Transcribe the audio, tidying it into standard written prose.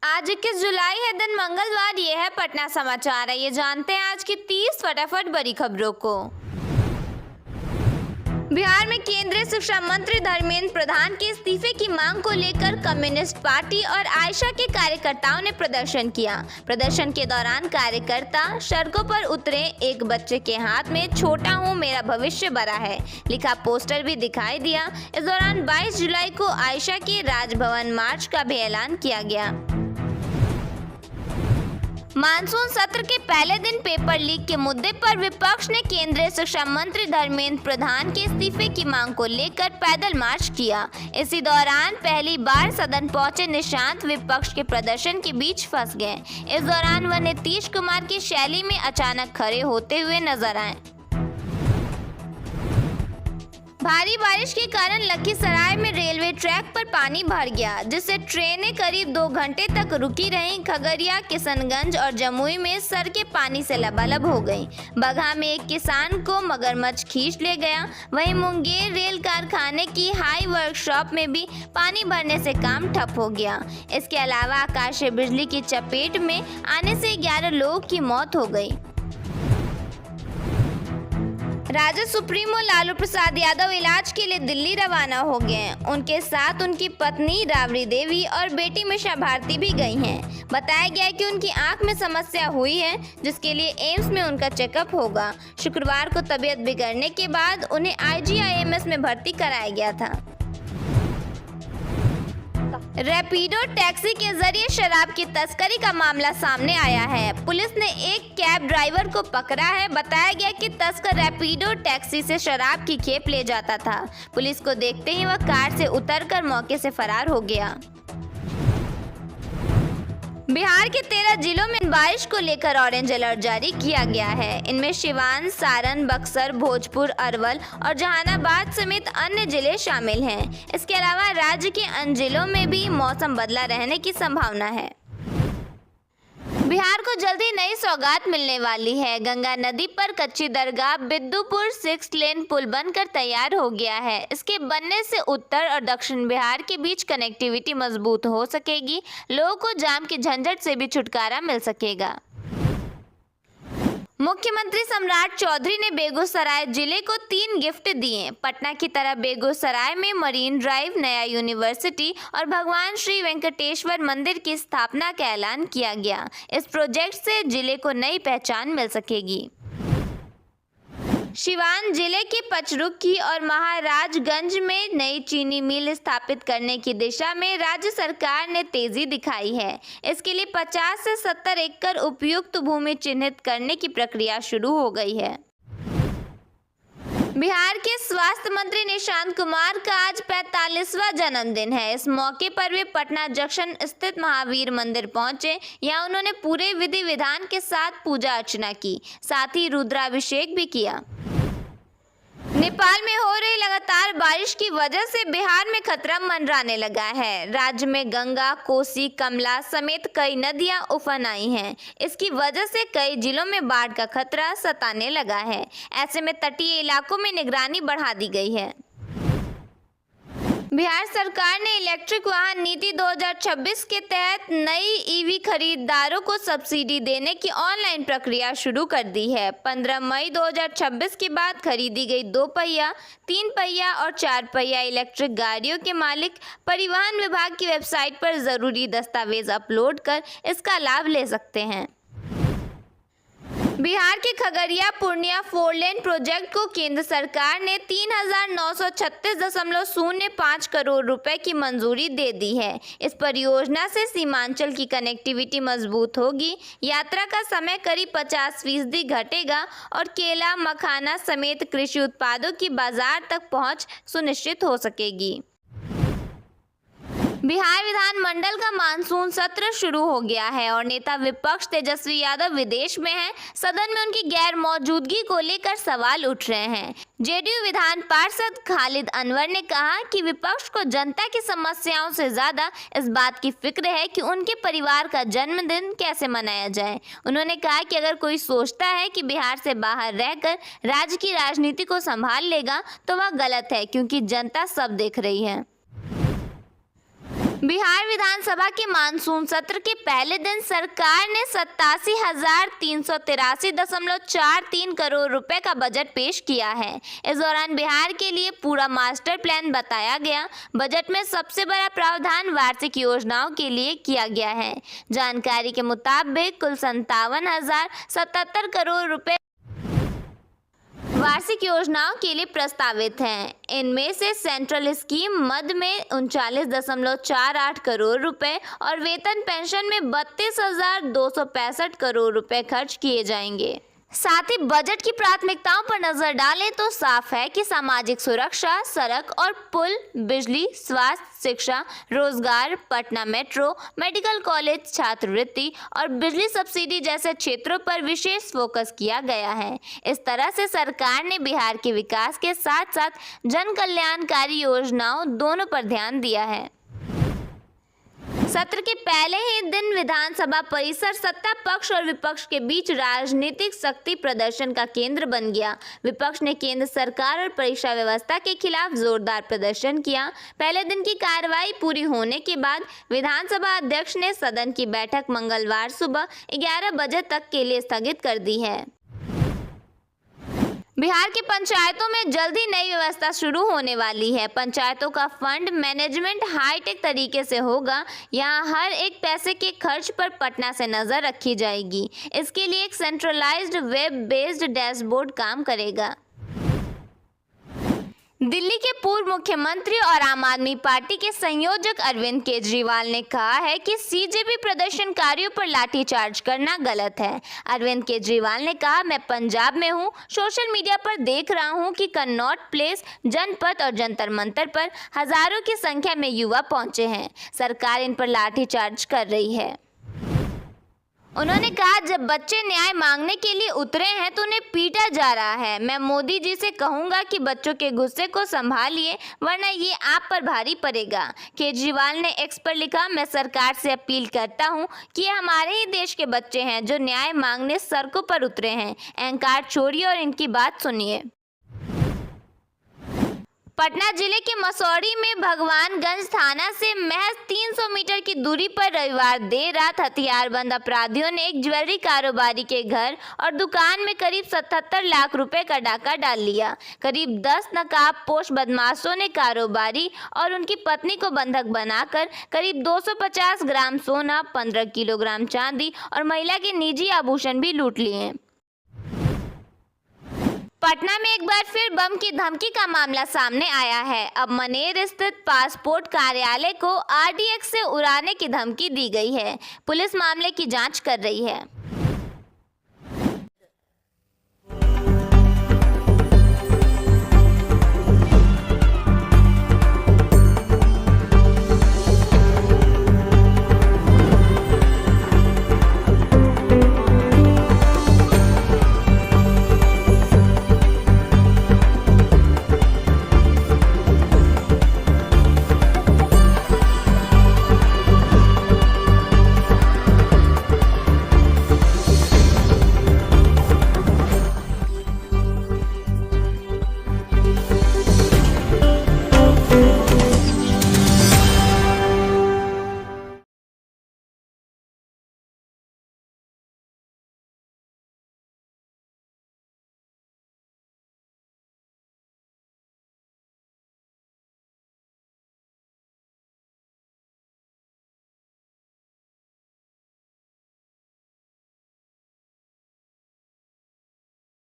आज 21 जुलाई है, दिन मंगलवार। ये है पटना समाचार। ये जानते हैं आज की 30 फटाफट बड़ी खबरों को। बिहार में केंद्रीय शिक्षा मंत्री धर्मेंद्र प्रधान के इस्तीफे की मांग को लेकर कम्युनिस्ट पार्टी और आयशा के कार्यकर्ताओं ने प्रदर्शन किया। प्रदर्शन के दौरान कार्यकर्ता सड़कों पर उतरे। एक बच्चे के हाथ में "छोटा हूँ, मेरा भविष्य बड़ा है" लिखा पोस्टर भी दिखाई दिया। इस दौरान 22 जुलाई को आयशा के राजभवन मार्च का भी ऐलान किया गया। मानसून सत्र के पहले दिन पेपर लीक के मुद्दे पर विपक्ष ने केंद्रीय शिक्षा मंत्री धर्मेंद्र प्रधान के इस्तीफे की मांग को लेकर पैदल मार्च किया। इसी दौरान पहली बार सदन पहुंचे निशांत विपक्ष के प्रदर्शन के बीच फंस गए। इस दौरान वह नीतीश कुमार की शैली में अचानक खड़े होते हुए नजर आए। भारी बारिश के कारण लखीसराय में रेलवे ट्रैक पर पानी भर गया, जिससे ट्रेनें करीब 2 घंटे तक रुकी रहीं। खगड़िया, किशनगंज और जमुई में सड़कें पानी से लबालब हो गईं। बगहा में एक किसान को मगरमच्छ खींच ले गया। वहीं मुंगेर रेल कारखाने की हाई वर्कशॉप में भी पानी भरने से काम ठप हो गया। इसके अलावा आकाशीय बिजली की चपेट में आने से 11 लोगों की मौत हो गई। राजद सुप्रीमो लालू प्रसाद यादव इलाज के लिए दिल्ली रवाना हो गए हैं। उनके साथ उनकी पत्नी राबड़ी देवी और बेटी मिशा भारती भी गई हैं। बताया गया है कि उनकी आंख में समस्या हुई है, जिसके लिए एम्स में उनका चेकअप होगा। शुक्रवार को तबीयत बिगड़ने के बाद उन्हें IGIMS में भर्ती कराया गया था। रैपिडो टैक्सी के जरिए शराब की तस्करी का मामला सामने आया है। पुलिस ने एक कैब ड्राइवर को पकड़ा है। बताया गया कि तस्कर रैपिडो टैक्सी से शराब की खेप ले जाता था। पुलिस को देखते ही वह कार से उतरकर मौके से फरार हो गया। बिहार के 13 जिलों में बारिश को लेकर ऑरेंज अलर्ट जारी किया गया है। इनमें सिवान, सारण, बक्सर, भोजपुर, अरवल और जहानाबाद समेत अन्य जिले शामिल हैं। इसके अलावा राज्य के अन्य जिलों में भी मौसम बदला रहने की संभावना है। बिहार को जल्दी नई सौगात मिलने वाली है। गंगा नदी पर कच्ची दरगाह बिद्दुपुर 6 लेन पुल बनकर तैयार हो गया है। इसके बनने से उत्तर और दक्षिण बिहार के बीच कनेक्टिविटी मजबूत हो सकेगी। लोगों को जाम की झंझट से भी छुटकारा मिल सकेगा। मुख्यमंत्री सम्राट चौधरी ने बेगूसराय जिले को 3 गिफ्ट दिए। पटना की तरह बेगूसराय में मरीन ड्राइव, नया यूनिवर्सिटी और भगवान श्री वेंकटेश्वर मंदिर की स्थापना का ऐलान किया गया। इस प्रोजेक्ट से जिले को नई पहचान मिल सकेगी। सिवान जिले के पचरुखी और महाराजगंज में नई चीनी मिल स्थापित करने की दिशा में राज्य सरकार ने तेजी दिखाई है। इसके लिए 50 से 70 एकड़ उपयुक्त भूमि चिन्हित करने की प्रक्रिया शुरू हो गई है। बिहार के स्वास्थ्य मंत्री निशांत कुमार का आज 45वां जन्मदिन है। इस मौके पर वे पटना जंक्शन स्थित महावीर मंदिर पहुंचे। यहां उन्होंने पूरे विधि विधान के साथ पूजा अर्चना की, साथ ही रुद्राभिषेक भी किया। नेपाल में हो रही लगातार बारिश की वजह से बिहार में खतरा मंडराने लगा है। राज्य में गंगा, कोसी, कमला समेत कई नदियां उफान आई हैं। इसकी वजह से कई जिलों में बाढ़ का खतरा सताने लगा है। ऐसे में तटीय इलाकों में निगरानी बढ़ा दी गई है। बिहार सरकार ने इलेक्ट्रिक वाहन नीति 2026 के तहत नई EV खरीदारों को सब्सिडी देने की ऑनलाइन प्रक्रिया शुरू कर दी है। 15 मई 2026 के बाद खरीदी गई 2 पहिया, 3 पहिया और 4 पहिया इलेक्ट्रिक गाड़ियों के मालिक परिवहन विभाग की वेबसाइट पर जरूरी दस्तावेज अपलोड कर इसका लाभ ले सकते हैं। बिहार के खगड़िया पूर्णिया 4 लेन प्रोजेक्ट को केंद्र सरकार ने 3,936.05 करोड़ रुपए की मंजूरी दे दी है। इस परियोजना से सीमांचल की कनेक्टिविटी मजबूत होगी। यात्रा का समय करीब 50% घटेगा और केला, मखाना समेत कृषि उत्पादों की बाजार तक पहुंच सुनिश्चित हो सकेगी। बिहार विधानमंडल का मानसून सत्र शुरू हो गया है और नेता विपक्ष तेजस्वी यादव विदेश में हैं। सदन में उनकी गैर मौजूदगी को लेकर सवाल उठ रहे हैं। JDU विधान पार्षद खालिद अनवर ने कहा कि विपक्ष को जनता की समस्याओं से ज्यादा इस बात की फिक्र है कि उनके परिवार का जन्मदिन कैसे मनाया जाए। उन्होंने कहा कि अगर कोई सोचता है कि बिहार से बाहर रहकर राज्य की राजनीति को संभाल लेगा तो वह गलत है, क्योंकि जनता सब देख रही है। बिहार विधानसभा के मानसून सत्र के पहले दिन सरकार ने 87,383.43 करोड़ रुपए का बजट पेश किया है। इस दौरान बिहार के लिए पूरा मास्टर प्लान बताया गया। बजट में सबसे बड़ा प्रावधान वार्षिक योजनाओं के लिए किया गया है। जानकारी के मुताबिक कुल 57,077 करोड़ रुपए वार्षिक योजनाओं के लिए प्रस्तावित हैं। इनमें से सेंट्रल स्कीम मद में 39.48 करोड़ रुपए और वेतन पेंशन में 32,265 करोड़ रुपए खर्च किए जाएंगे। साथ ही बजट की प्राथमिकताओं पर नजर डालें तो साफ है कि सामाजिक सुरक्षा, सड़क और पुल, बिजली, स्वास्थ्य, शिक्षा, रोजगार, पटना मेट्रो, मेडिकल कॉलेज, छात्रवृत्ति और बिजली सब्सिडी जैसे क्षेत्रों पर विशेष फोकस किया गया है। इस तरह से सरकार ने बिहार के विकास के साथ साथ जन कल्याणकारी योजनाओं दोनों पर ध्यान दिया है। सत्र के पहले ही दिन विधानसभा परिसर सत्ता पक्ष और विपक्ष के बीच राजनीतिक शक्ति प्रदर्शन का केंद्र बन गया। विपक्ष ने केंद्र सरकार और परीक्षा व्यवस्था के खिलाफ जोरदार प्रदर्शन किया। पहले दिन की कार्रवाई पूरी होने के बाद विधानसभा अध्यक्ष ने सदन की बैठक मंगलवार सुबह 11 बजे तक के लिए स्थगित कर दी है। बिहार की पंचायतों में जल्द ही नई व्यवस्था शुरू होने वाली है। पंचायतों का फंड मैनेजमेंट हाईटेक तरीके से होगा। यहाँ हर एक पैसे के खर्च पर पटना से नजर रखी जाएगी। इसके लिए एक सेंट्रलाइज्ड वेब बेस्ड डैशबोर्ड काम करेगा। दिल्ली के पूर्व मुख्यमंत्री और आम आदमी पार्टी के संयोजक अरविंद केजरीवाल ने कहा है कि सीजेपी प्रदर्शनकारियों पर लाठीचार्ज करना गलत है। अरविंद केजरीवाल ने कहा, मैं पंजाब में हूं, सोशल मीडिया पर देख रहा हूं कि कन्नॉट प्लेस, जनपथ और जंतर मंतर पर हजारों की संख्या में युवा पहुंचे हैं। सरकार इन पर लाठीचार्ज कर रही है। उन्होंने कहा, जब बच्चे न्याय मांगने के लिए उतरे हैं तो उन्हें पीटा जा रहा है। मैं मोदी जी से कहूंगा कि बच्चों के गुस्से को संभालिए, वरना ये आप पर भारी पड़ेगा। केजरीवाल ने एक्स पर लिखा, मैं सरकार से अपील करता हूं कि ये हमारे ही देश के बच्चे हैं जो न्याय मांगने सड़कों पर उतरे हैं। अहंकार छोड़िए और इनकी बात सुनिए। पटना जिले के मसौढ़ी में भगवानगंज थाना से महज 300 मीटर की दूरी पर रविवार देर रात हथियारबंद अपराधियों ने एक ज्वेलरी कारोबारी के घर और दुकान में करीब 77 लाख रुपए का डाका डाल लिया। करीब 10 नकाबपोश बदमाशों ने कारोबारी और उनकी पत्नी को बंधक बनाकर करीब 250 ग्राम सोना, 15 किलोग्राम चांदी और महिला के निजी आभूषण भी लूट लिए। पटना में एक बार फिर बम की धमकी का मामला सामने आया है। अब मनेर स्थित पासपोर्ट कार्यालय को आरडीएक्स से उड़ाने की धमकी दी गई है। पुलिस मामले की जांच कर रही है।